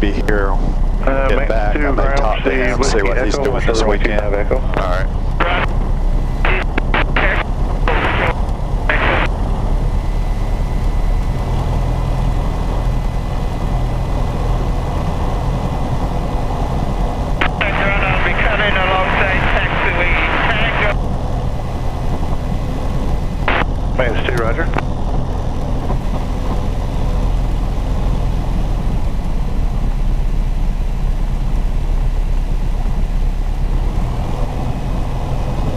be here. Get back. I may talk to him, see what he's doing this weekend. All right. Maintenance 2, roger.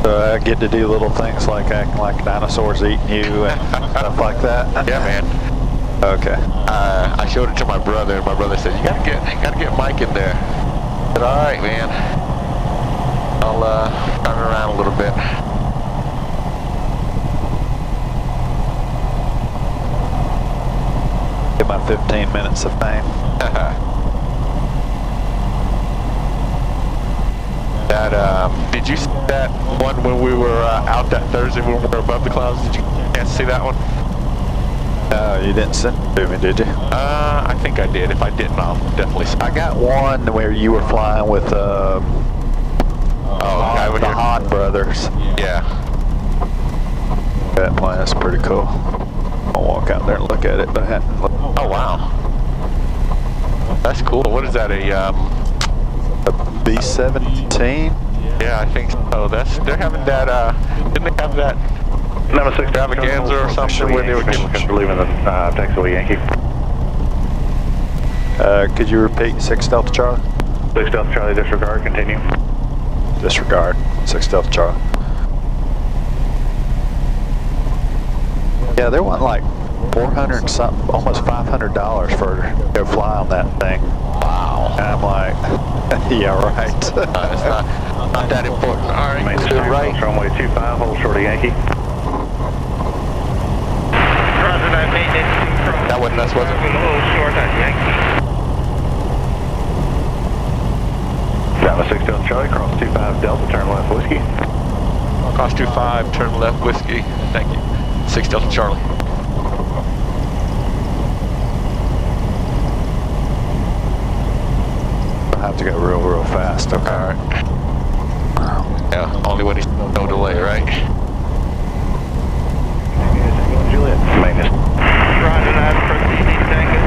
I get to do little things like acting like dinosaurs eating you and stuff like that. Yeah, man. Okay. I showed it to my brother, and my brother said, "You gotta get Mike in there." I said, "All right, man. I'll turn around a little bit." Get my 15 minutes of fame. Did you see that one when we were out that Thursday when we were above the clouds? Did you can't see that one? You didn't send it to me, did you? I think I did. If I didn't, I'll definitely send it. I got one where you were flying with the Hahn brothers. Yeah. That one is pretty cool. I'll walk out there and look at it, but I hadn't looked. Oh, wow. That's cool. What is that, a B-17? Yeah, I think so. They're having that, didn't they have that Number 6 extravaganza or something where they were giving... leaving the taxiway Yankee. Could you repeat 6 Delta Charlie? 6 Delta Charlie, disregard, continue. Disregard, 6 Delta Charlie. Yeah, they want like 400 and something, almost $500 for to go fly on that thing. Wow. And I'm like, yeah, right. It's not that important. All right, Maintenance clear 2, right. runway 25, hold short of Yankee. That wasn't us, was it? A little short on Yankee. Down to 6 Delta Charlie, cross 25 Delta, turn left whiskey. Cross 25, turn left whiskey. Thank you. 6 Delta Charlie. I have to go real fast. Okay. All right. Yeah, only when he's no delay, right? Juliet. Maintenance. Roger that, proceeding, Tango.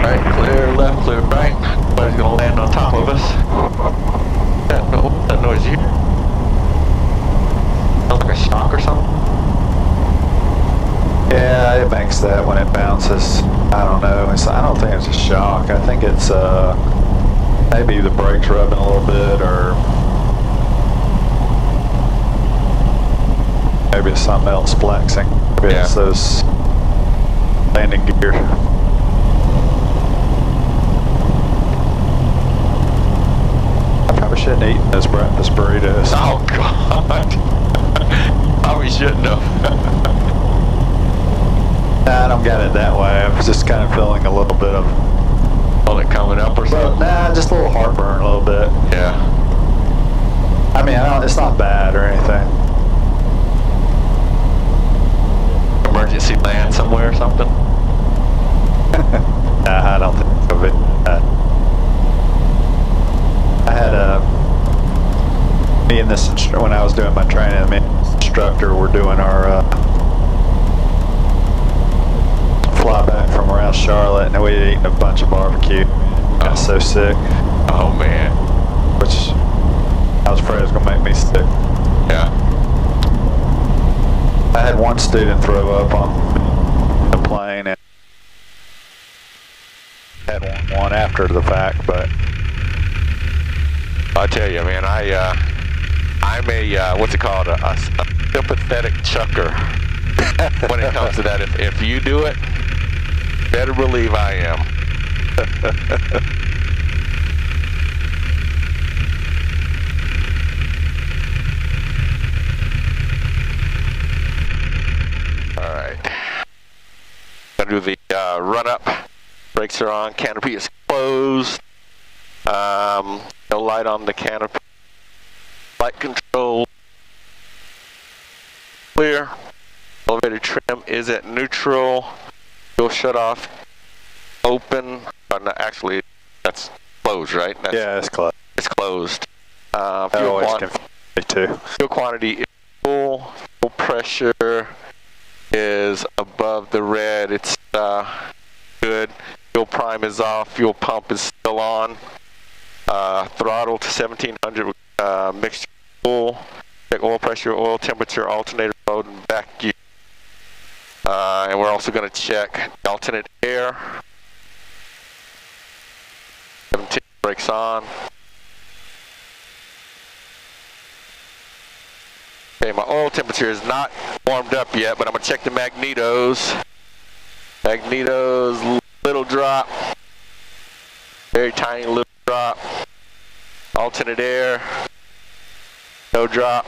Right, clear left, clear right. Nobody's gonna land on top of us. That noise here. Sounds like a shock or something. Yeah, it makes that when it bounces. I don't know. I don't think it's a shock. I think it's maybe the brakes rubbing a little bit, or maybe it's something else flexing. Maybe it's those landing gear. I probably shouldn't have eaten those breakfast burritos. Oh God! Probably shouldn't have. Nah, I don't get it that way. I was just kind of feeling a little bit of... All it coming up or something? Nah, just a little heartburn a little bit. Yeah. I mean, it's not bad or anything. Emergency land somewhere or something? Nah, I don't think of it. I had me and this when I was doing my training, me and this instructor were doing our fly back from around Charlotte, and we had eaten a bunch of barbecue. Got so sick. Oh man. Which I was afraid it was going to make me sick. Yeah. I had one student throw up on the plane, and had one after the fact, but I tell you, man, I'm a what's it called, a sympathetic chucker when it comes to that. If you do it, better believe I am. All right, gonna do the run up. Brakes are on, canopy is closed. No light on the canopy. Light control clear. Elevator trim is at neutral. Fuel shut off open. No, actually, the that's closed, right? That's, Yeah, it's close. it's closed. That Fuel, always confuses me too. fuel quantity is full. Fuel pressure is above the red. It's good. Fuel prime is off. Fuel pump is still on. Throttle to 1700. Mixture full. Check oil pressure, oil temperature, alternator mode, and vacuum. And we're also going to check alternate air. 17 brakes on. Okay, my oil temperature is not warmed up yet, but I'm going to check the magnetos. Magnetos, little drop. Very tiny little drop. Alternate air. No drop.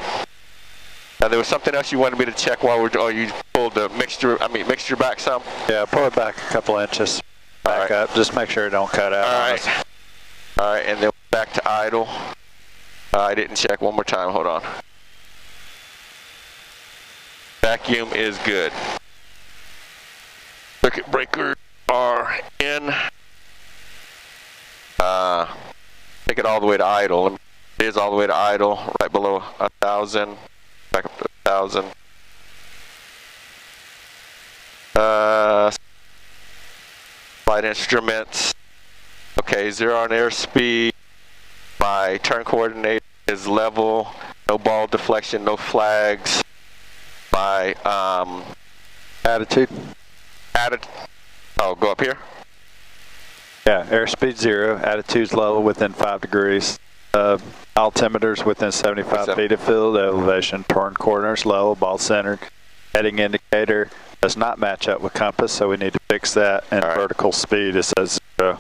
Now there was something else you wanted me to check while we're, oh, you pulled the mixture back some? Yeah, pull it back a couple inches. Back up. Just make sure it don't cut out. Alright. Alright, and then back to idle. I didn't check one more time, hold on. Vacuum is good. Circuit breakers are in. Take it all the way to idle. It is all the way to idle, right below 1,000. Back up to 1,000. Flight instruments. Okay, 0 on airspeed. My turn coordinate is level. No ball deflection, no flags. My Attitude. oh, go up here. Yeah, airspeed 0, attitude's level within 5 degrees. Altimeters within 75 feet of field elevation. Turn corners level, ball centered. Heading indicator does not match up with compass, so we need to fix that. And All right. vertical speed, it says 0.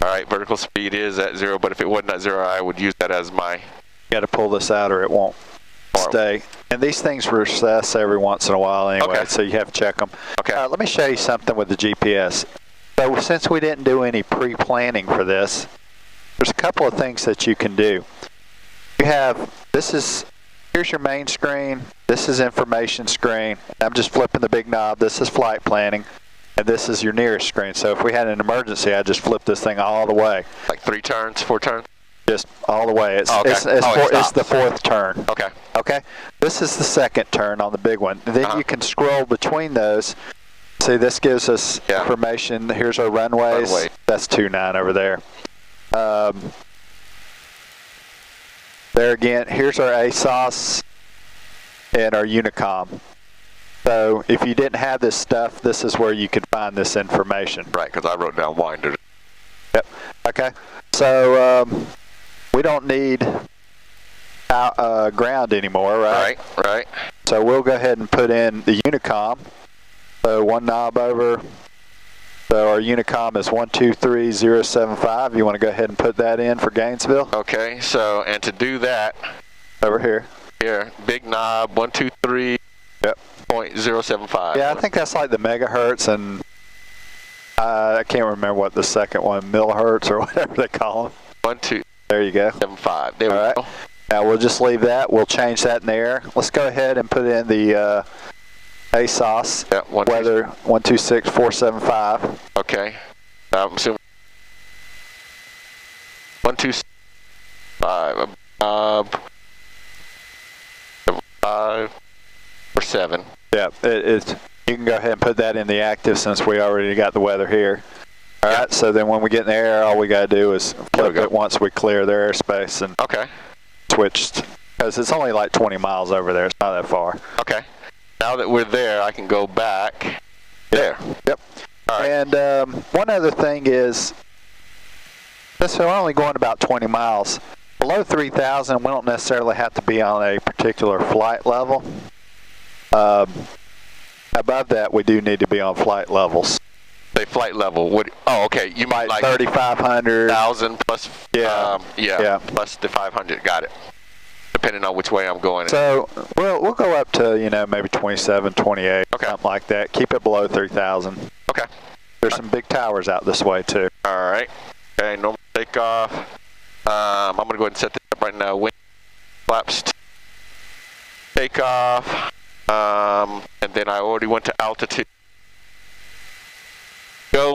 Alright, vertical speed is at 0, but if it wasn't at 0, I would use that as my... Got to pull this out or it won't stay. And these things recess every once in a while anyway, Okay. so you have to check them. Okay. Let me show you something with the GPS. So since we didn't do any pre-planning for this, there's a couple of things that you can do. You have, here's your main screen, this is information screen. I'm just flipping the big knob, this is flight planning, and this is your nearest screen. So if we had an emergency, I'd just flip this thing all the way. Like 3 turns, 4 turns? Just all the way. It's, Oh, okay. it's the 4th turn. Okay. Okay, this is the 2nd turn on the big one. And then you can scroll between those. See, this gives us information. Here's our runways. Runway. That's 29 over there. There again, here's our ASOS and our Unicom. So if you didn't have this stuff, this is where you could find this information. Right, because I wrote down winder. Yep. Okay. So we don't need ground anymore, right? Right. So we'll go ahead and put in the Unicom. So one knob over. So our Unicom is 123075. You want to go ahead and put that in for Gainesville? Okay, so, and to do that, Over here. here, big knob, 123.075. Yeah, I think that's like the megahertz, and I can't remember what the second one, millihertz or whatever they call them. 1275. There you go. There we All right. go. Now we'll just leave that. We'll change that in the air. Let's go ahead and put in the ASOS Yeah, weather 126475. Okay. I'm assuming 125 5 or 7. Yeah, you can go ahead and put that in the active since we already got the weather here. All right, so then when we get in the air, all we got to do is flip it once we clear their airspace and Okay. switched, because it's only like 20 miles over there. It's not that far. Okay. Now that we're there, I can go back there. Yep. All right. And one other thing is, since we're only going about 20 miles, below 3,000, we don't necessarily have to be on a particular flight level. Above that, we do need to be on flight levels. Say flight level. What? Oh, okay. You might like 3,500. 1,000 plus. Yeah. Plus the 500. Got it. Depending on which way I'm going. So we'll go up to maybe 27, 28, something like that. Keep it below 3,000. Okay. There's some big towers out this way too. All right. Okay. Normal takeoff. I'm gonna go ahead and set this up right now. Wing flaps. Takeoff. And then I already went to altitude. Go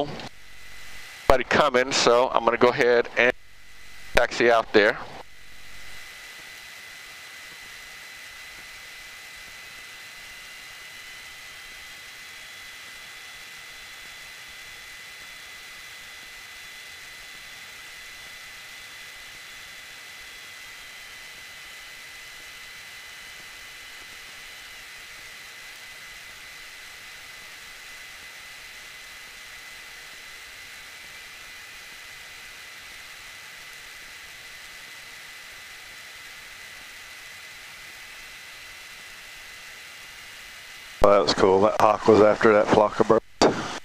coming, so I'm going to go ahead and taxi out there. Well, that was cool. That hawk was after that flock of birds.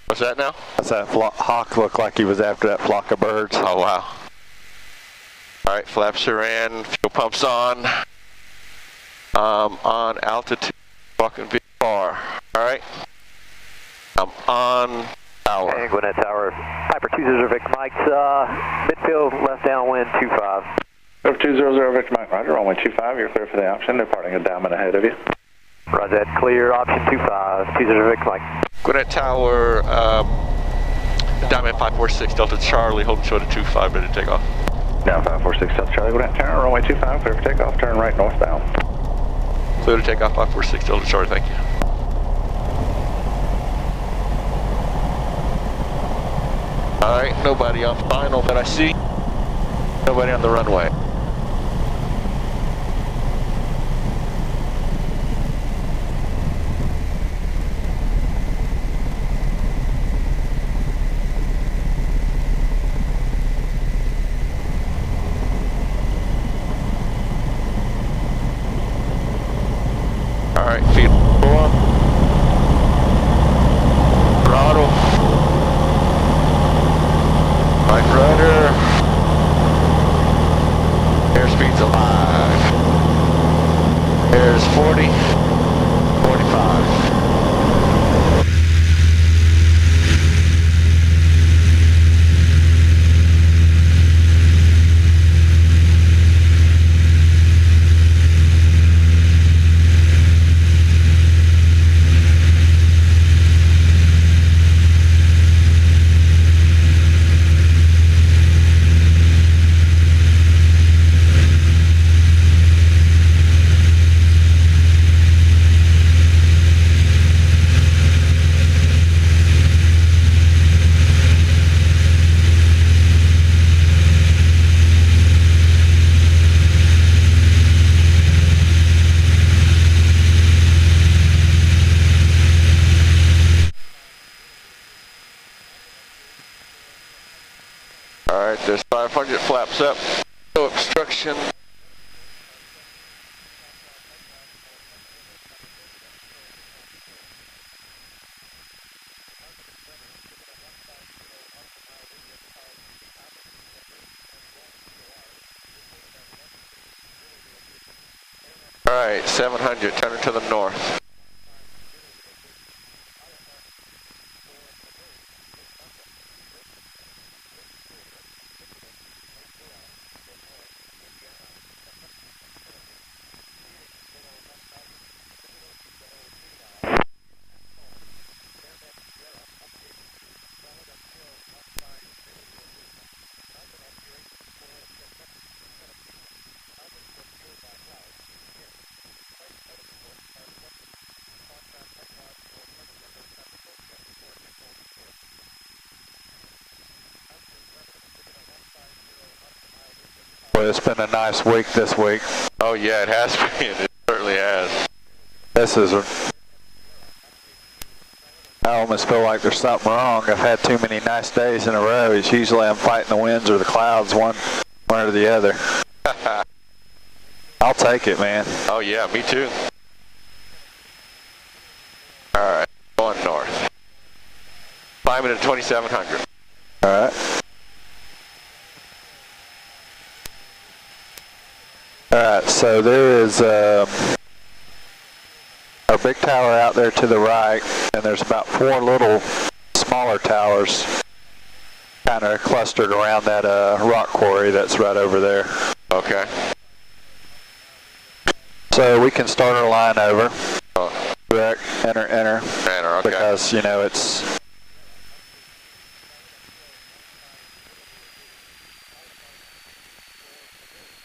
What's that now? That's that hawk looked like he was after that flock of birds. Oh, wow. All right, flaps are in, fuel pumps on. On altitude, walking VFR. All right. I'm on tower. And Gwinnett Tower, Piper 200 Victor Mike, midfield, left downwind 25. Over 200 Victor Mike, roger, runway 25, you're clear for the option, departing a diamond ahead of you. Roger that, clear, option 25, 200 Victor Mike. Gwinnett Tower, Diamond 546 Delta Charlie, holding short at 25, ready to take off. Now 546 Delta Charlie, Gwinnett Tower, runway 25, clear for takeoff, turn right northbound. Clear to take off 546 Delta Charlie, thank you. Alright, nobody on final that I see. Nobody on the runway. Alright, feet on. Throttle. Right rudder. Airspeed's alive. Airs 40, 45. Alright, there's 500 flaps up, no obstruction. Alright, 700, turn it to the north. Well, it's been a nice week this week. Oh yeah, it has been. It certainly has. This is, I almost feel like there's something wrong. I've had too many nice days in a row. It's usually I'm fighting the winds or the clouds, one or the other. I'll take it, man. Oh yeah, me too. Alright, going north. Climbing at 2700. Alright. Alright, so there is our big tower out there to the right, and there's about 4 little smaller towers kind of clustered around that rock quarry that's right over there. Okay. So we can start our line over. Oh. Correct. Enter, enter. Enter, okay. Because, you know, it's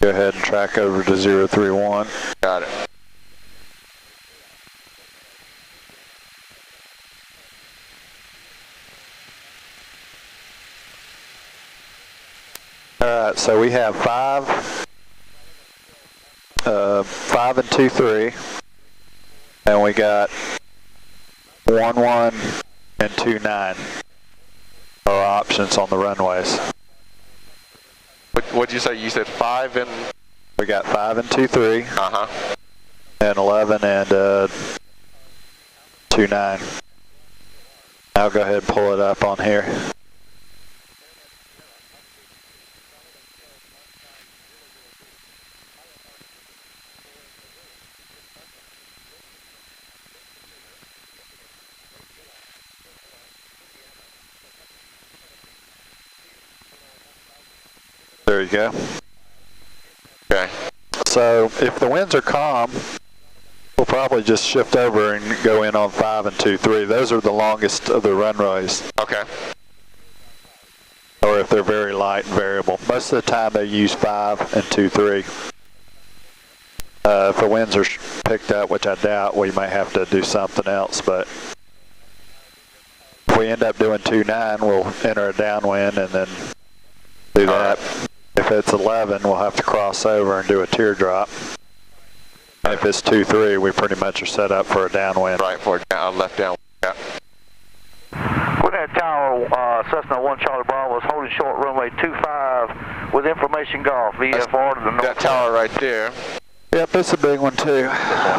Go ahead and track over to 031. Got it. Alright, so we have 5 and 2-3, and we got 1-1 and 2-9 are options on the runways. What'd you say? You said 5 and... We got 5 and 2-3. Uh-huh. And 11 and 2-9. I'll go ahead and pull it up on here. There you go. Okay. So if the winds are calm, we'll probably just shift over and go in on 5 and 2-3. Those are the longest of the runways. Okay. Or if they're very light and variable. Most of the time they use 5 and 2-3. If the winds are picked up, which I doubt, we may have to do something else. But if we end up doing 2-9, we'll enter a downwind and then do that. If it's 11, we'll have to cross over and do a teardrop. And if it's 2-3, we pretty much are set up for a downwind. Right, for a left down. Yeah. Gwinnett Tower, Cessna 1 Charlie Bravo is holding short runway 25 with information golf, VFR to the north. That tower right there. Yep, it's a big one too.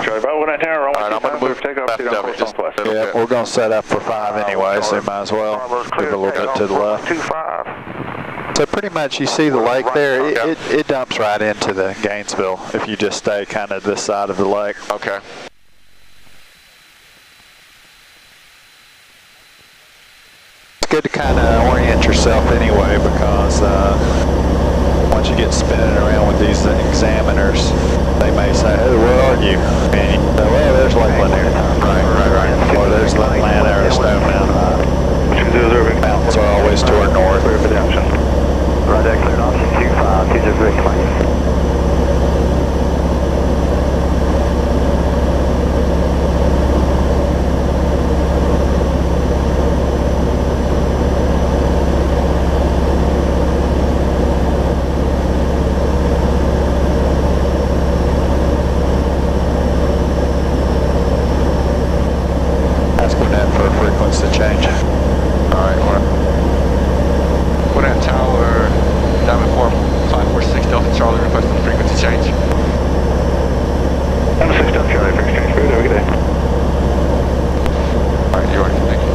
Charlie Bravo, Gwinnett Tower, runway 25. I'm going to move takeoff left of it just a little Yeah, bit. we're going to set up for 5 anyway, so we might as well give it a little bit to the left. 25. So pretty much you see the lake there, it dumps right into the Gainesville if you just stay kind of this side of the lake. Okay. It's good to kind of orient yourself anyway because once you get spinning around with these examiners, they may say, hey, where are you? And you say, well, there's Lake Lanier. Right. Or there's Atlanta or Stone Mountain. Mountains are always toward north. Right there, cleared option 25, 203, Ask Gwinnett for a frequency change. Alright, Gwinnett Tower, Diamond 4546 Delta Charlie, requesting frequency change. Diamond 6 Delta Charlie, frequency change, have a good day. Alright, you are. Thank you.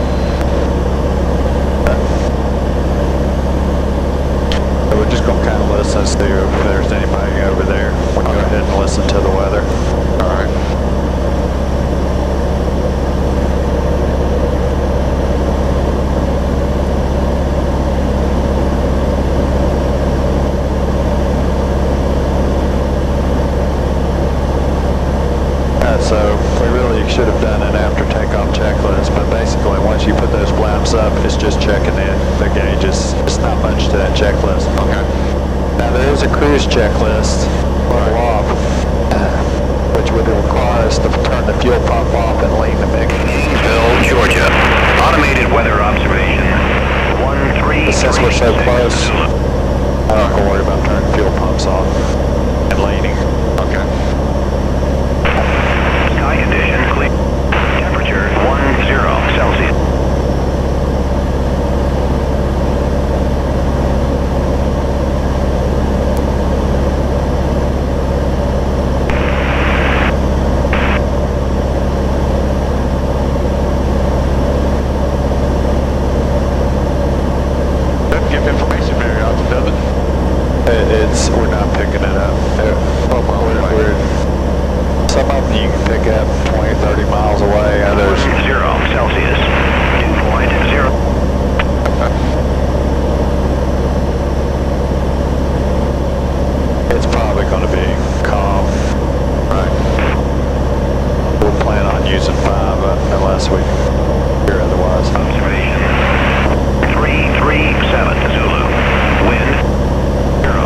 So we're just going to kind of listen to see if there's anybody over there. We can go ahead and listen to the weather. Alright. So we really should have done an after takeoff checklist, but basically once you put those flaps up, it's just checking the gauges. It's not much to that checklist. Okay. Now there is a cruise checklist, level off, which would require us to turn the fuel pump off and lean the MiG. Gainesville, Georgia. Automated weather observation. 133. Since we're so close, I don't have to worry about turning fuel pumps off and leaning. Okay. Sky condition clear. Temperature 10 Celsius. Doesn't give information very often, does it? We're not picking it up. Some of them you can pick up 20, 30 miles away. Others 0 Celsius. Dew point 0. it's probably going to be calm. Right. We'll plan on using 5 unless we hear otherwise. Observation 337 Zulu. Wind 0.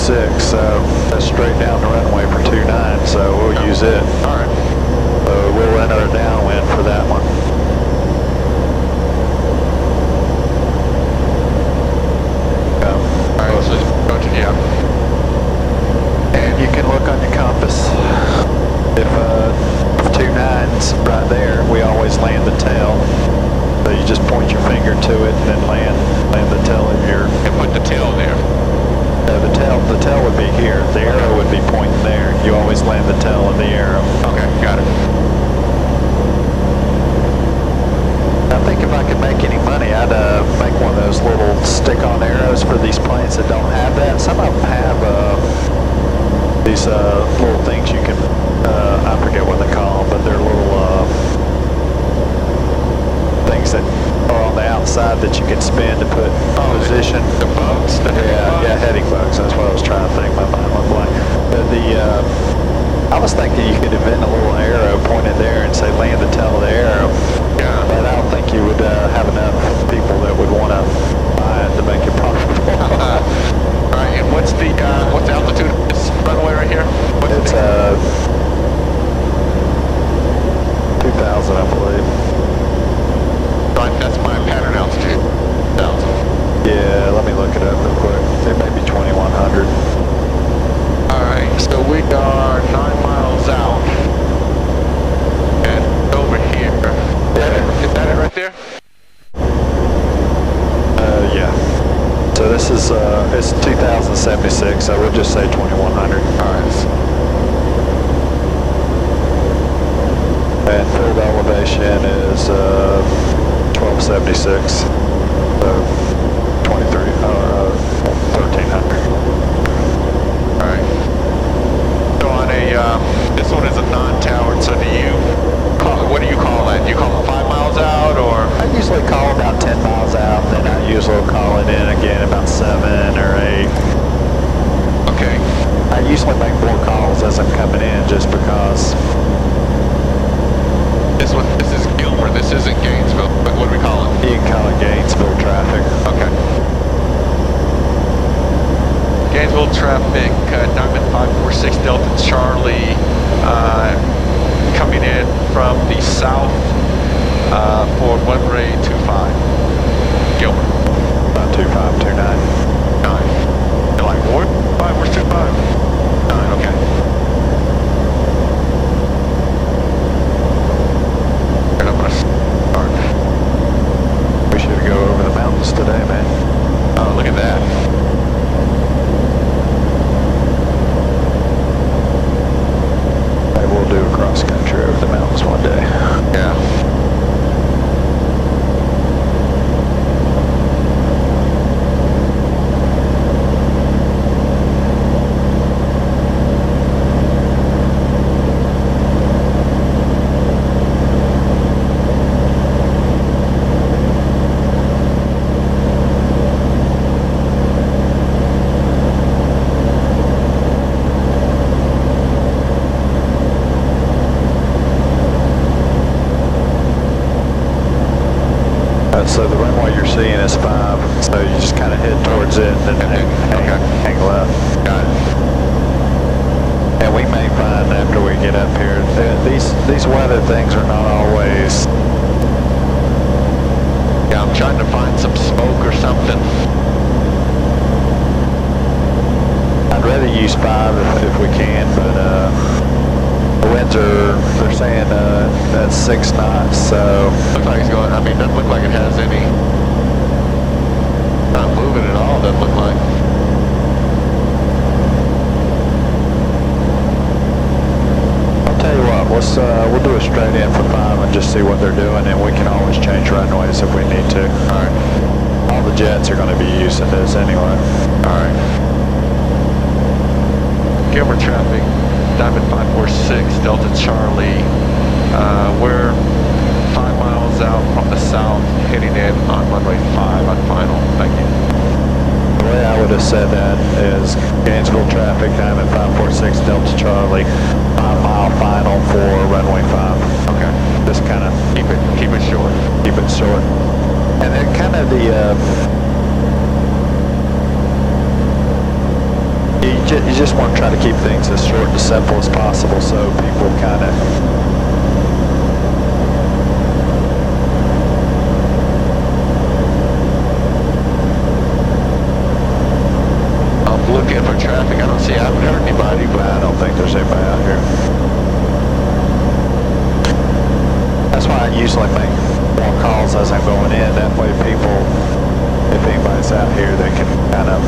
26, so that's straight down the runway for 29, so we'll use it. All right. So we'll enter a downwind for that one. All right, so go to, yeah. And you can look on your compass. If 29's right there, we always land the tail. So you just point your finger to it and then land the tail of your... And put the tail there. The tail would be here. The arrow would be pointing there. You always land the tail of the arrow. Okay, got it. I think if I could make any money, I'd make one of those little stick-on arrows for these planes that don't have that. Some of them have these little things you can, I forget what they call them, but they're little things that are on the outside that you can spin to put position. The bugs? Yeah, heading bugs. That's what I was trying to think. My mind went blank. But I was thinking you could invent a little arrow pointed there and say land the tail of the arrow. Yeah. But I don't think you would have enough people that would want to buy it to make it profitable. All right, and what's the altitude of this runway right here? It's 2,000, I believe. Right, that's my pattern altitude. 1,000. Yeah, let me look it up real quick. It may be 2,100. All right, so we are 9 miles out, and over here. Is that it right there? Yeah. So this is it's 2,076. So we'll just say 2,100. All right. And field elevation is 1276. So 1,300. All right. So on this one is a non-towered. So what do you call that? Do you call it 5 miles out, or? I usually call about 10 miles out, then I usually call it in again about 7 or 8. Okay. I usually make more calls as I'm coming in just because. This is Gilmer. This isn't Gainesville. But what do we call it? You can call it Gainesville traffic. Okay. Gainesville traffic, Diamond 546 Delta Charlie, coming in from the south for runway 25. Gilmer. About 2529. 9. You're like, what? 5, where's 25? 9, okay. And I'm gonna start. We should go over the mountains today, man. Oh, look at that. Maybe we'll do a cross country over the mountains one day. Yeah. So the runway you're seeing is 5, so you just kind of head towards it and then hang left. Got it. And we may find after we get up here, these weather things are not always. Yeah, I'm trying to find some smoke or something. I'd rather use 5 if we can, but the winds they're saying that's 6 knots, so. Looks like it's going, I mean, doesn't look like it has any, not moving at all, doesn't look like. I'll tell you what, we'll do a straight in for 5 and just see what they're doing, and we can always change runways if we need to. All right. All the jets are going to be using this anyway. All right. Gilmer traffic, Diamond 546, Delta Charlie. We're 5 miles out from the south, heading in on runway 5 on final. Thank you. The way I would have said that is Gainesville traffic, Diamond 546, Delta Charlie, 5 mile final for runway 5. Okay. Just kind of Keep it short. keep it short. And then kind of you just want to try to keep things as short and simple as possible so people kind of... I'm looking for traffic. I haven't heard anybody, but I don't think there's anybody out here. That's why I usually make more calls as I'm going in. That way people, if anybody's out here, they can kind of...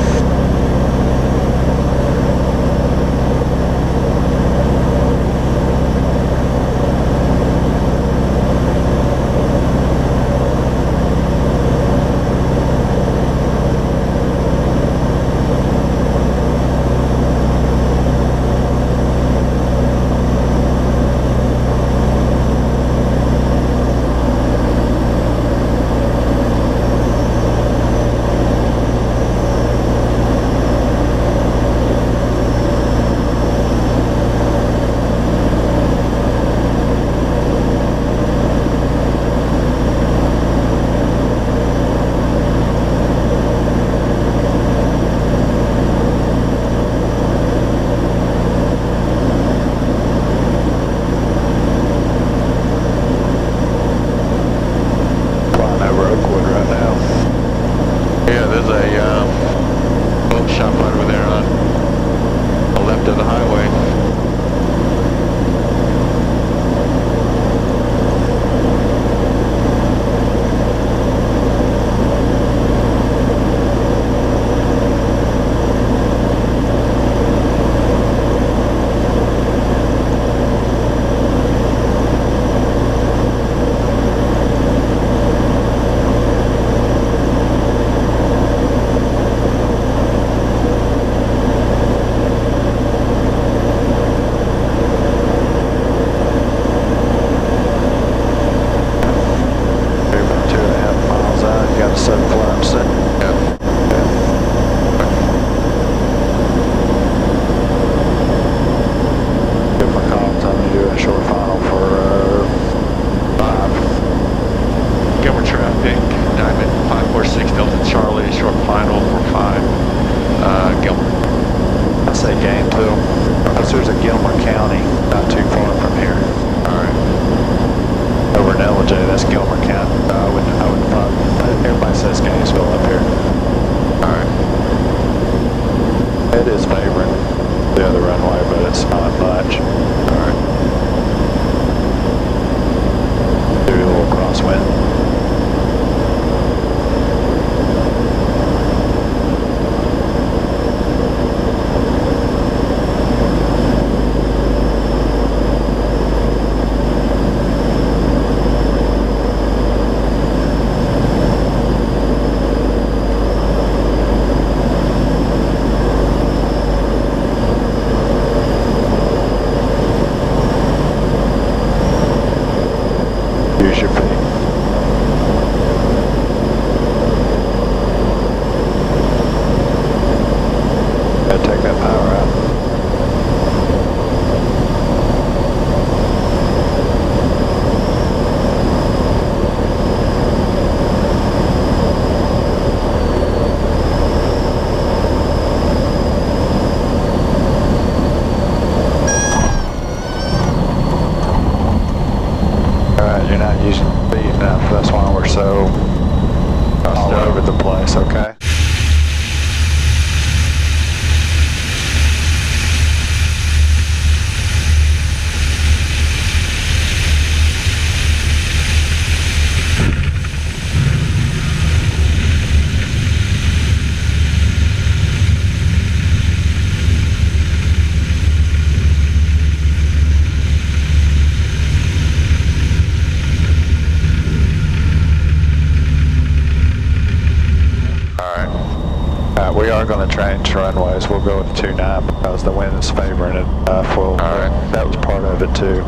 We are going to change runways. We'll go with 2-9 because the wind is favoring it. That was part of it too.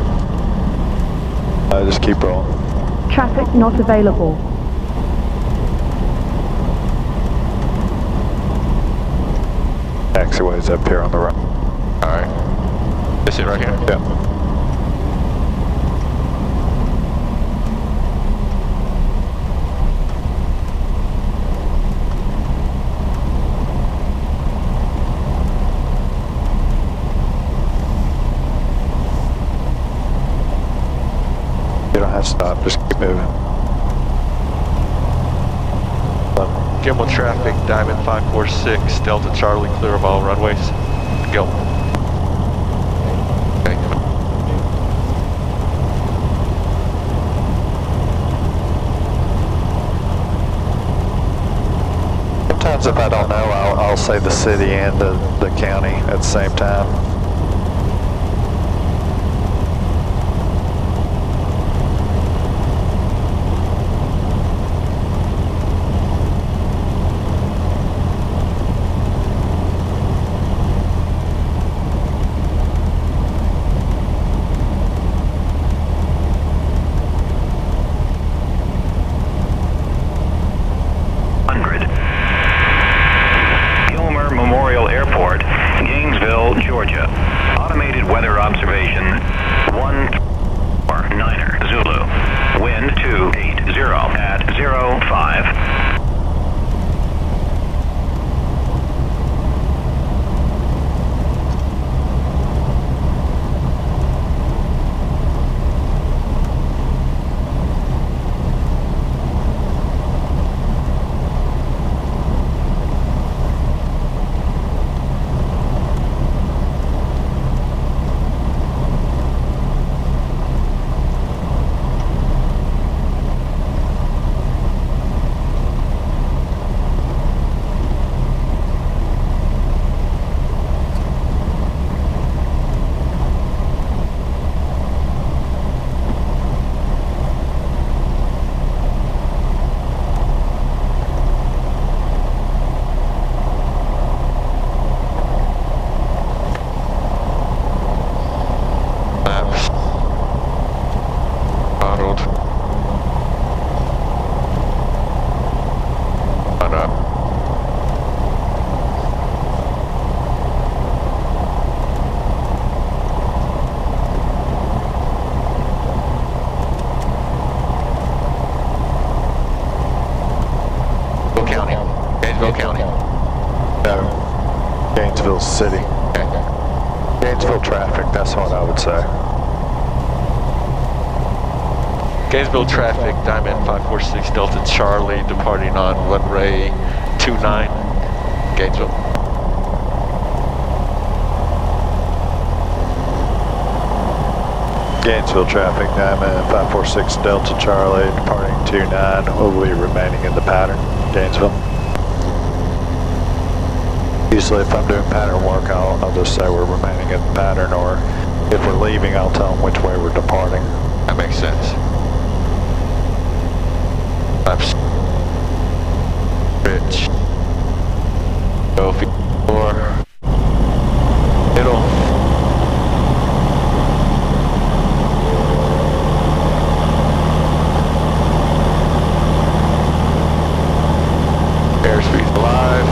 Just keep rolling. Traffic not available. Taxiway's up here on the right. Alright. This it right here? Yeah. stop. Just keep moving. Gimbal traffic, Diamond 546, Delta Charlie, clear of all runways. Go. Okay. Sometimes if I don't know, I'll say the city and the county at the same time. Georgia. Automated weather observation 149er Zulu. Wind 280 at 05. Gainesville City. Gainesville traffic, that's what I would say. Gainesville traffic, Diamond 546 Delta Charlie, departing on runway 29, Gainesville. Gainesville traffic, Diamond 546 Delta Charlie, departing 29, will be remaining in the pattern, Gainesville. Usually if I'm doing pattern work, I'll just say we're remaining in the pattern, or if we're leaving, I'll tell them which way we're departing. That makes sense. Rich. Go for middle. Airspeed live.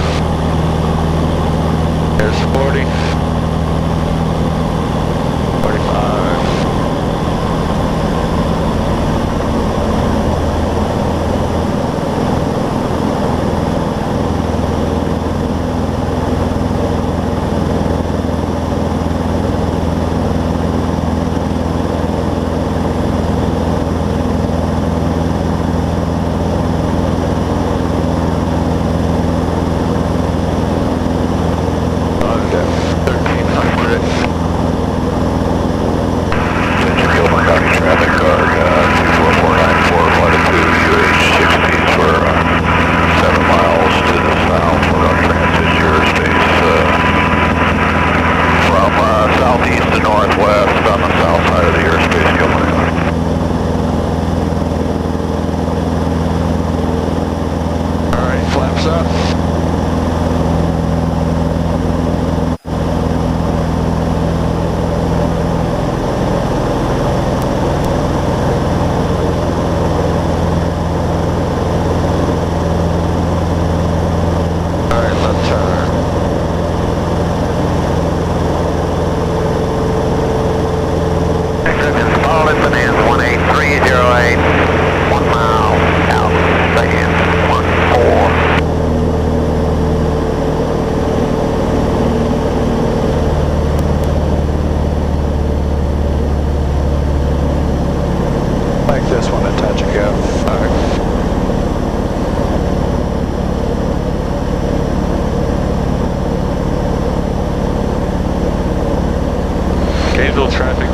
There's 40, 45.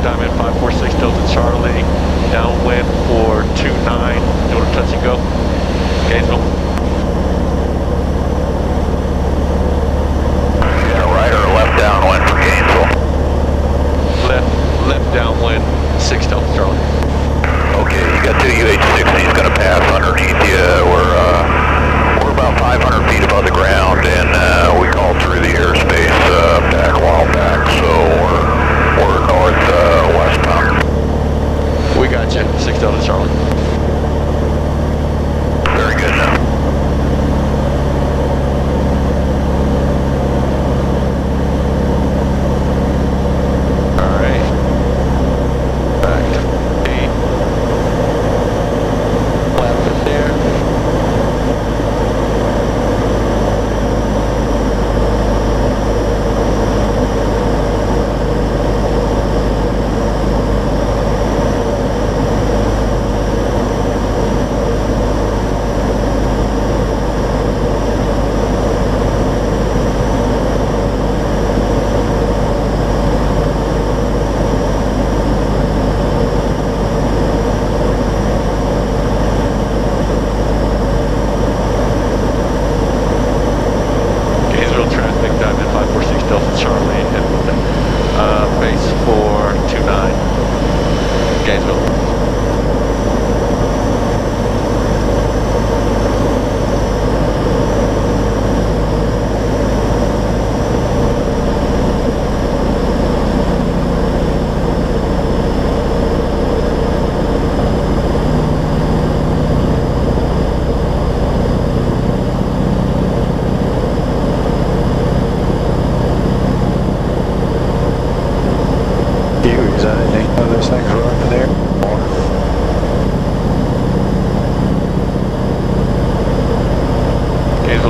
Diamond 546 Delta Charlie, downwind for 29, doing a touch and go, Gainesville. Yeah, right or left downwind for Gainesville? Left downwind, 6 Delta Charlie. Okay, you got 2 UH-60s going to pass underneath you. We're about 500 feet above the ground, and we called through the airspace back a while back, so we're westbound. We got you, 6 Delta Charlie. Very good now. Alright. Back to 8. Left it there.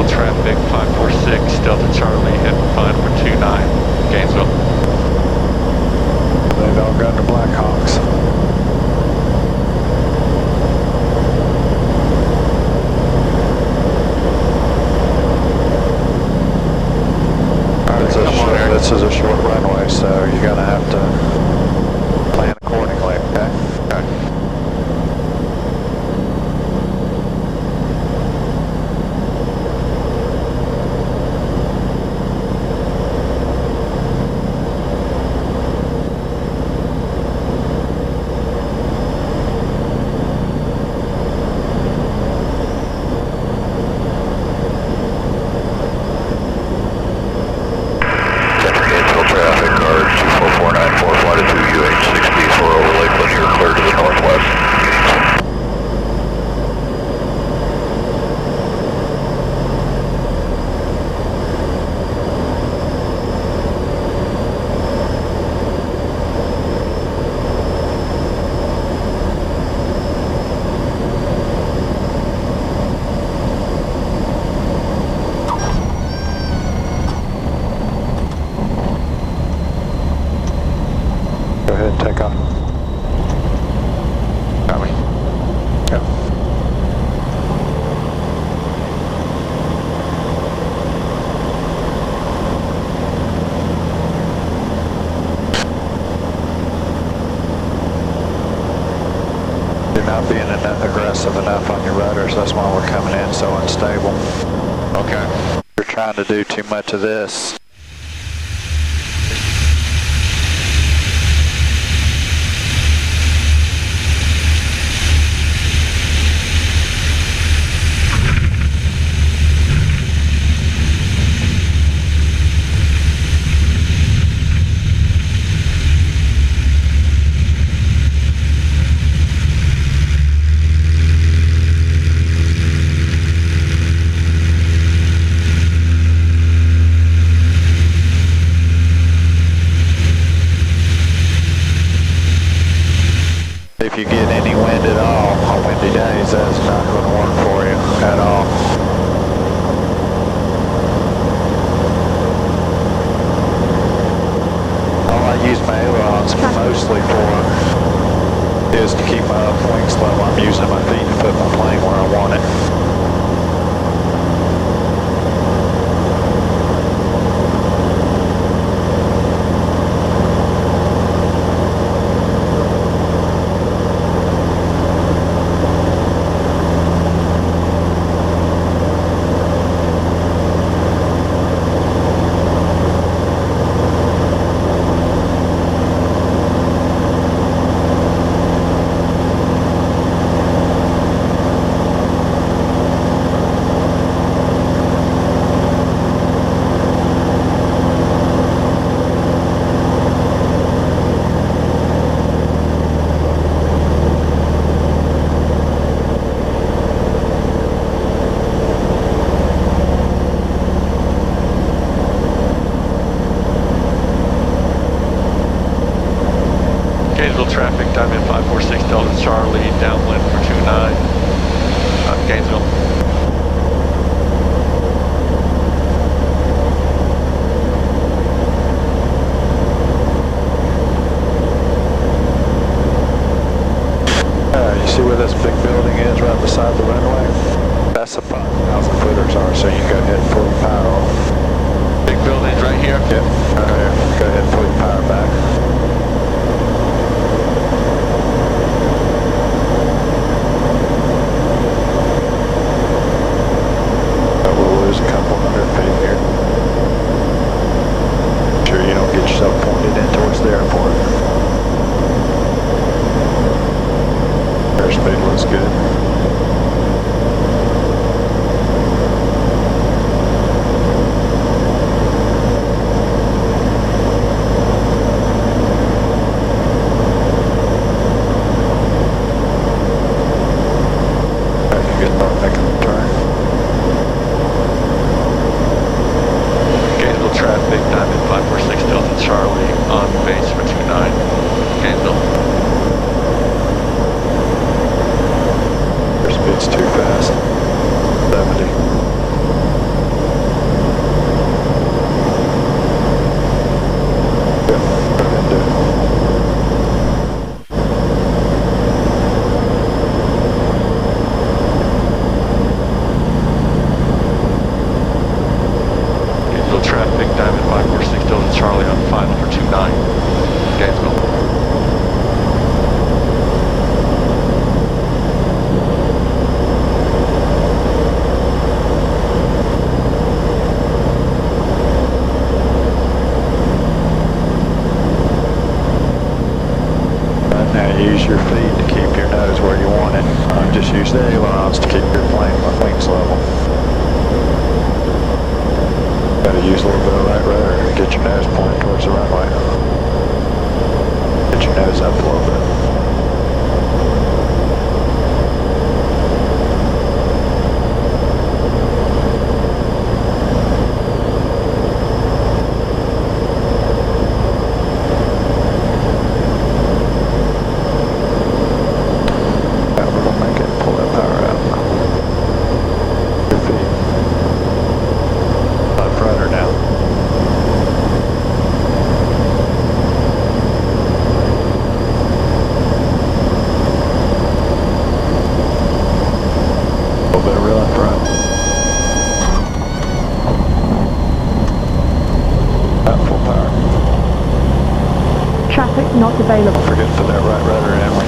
Traffic 546 Delta Charlie, heading fine for 29, Gainesville. They've all gone to Blackhawks. This is a short runway, so you're going to have to plan accordingly, okay? Okay. Take off. Got me. Yep. You're not being aggressive enough on your rudders. That's why we're coming in so unstable. Okay. You're trying to do too much of this. If you get any wind at all on windy days, that's not going to work for you at all. All I use my ailerons mostly for is to keep my wings level. I'm using my feet to put my plane where I want it. the side of the runway. That's the 5,000 footers are, so you can go ahead and pull your power off. Big buildings right here? Yep, right there. Go ahead and pull your power back. But we'll lose a couple hundred feet here. Make sure you don't get yourself pointed in towards the airport. Airspeed looks good. Traffic, Diamond 546 Delta Charlie on base for 29, Gainesville. Airspeed's too fast. 70. Yep, go ahead and do it. Traffic, Diamond 546 Delta Charlie on final for 29, Gainesville. Right now, use your feet to keep your nose where you want it. Just use the ailerons to keep your plane wings level. Got to use a little bit of right rudder to get your nose pointed towards the runway. Get your nose up a little bit. Now we're going to make it pull that power out. Your feet. Rudder now. A little bit of reel in front. At full power. Traffic not available. Don't forget to put that right rudder in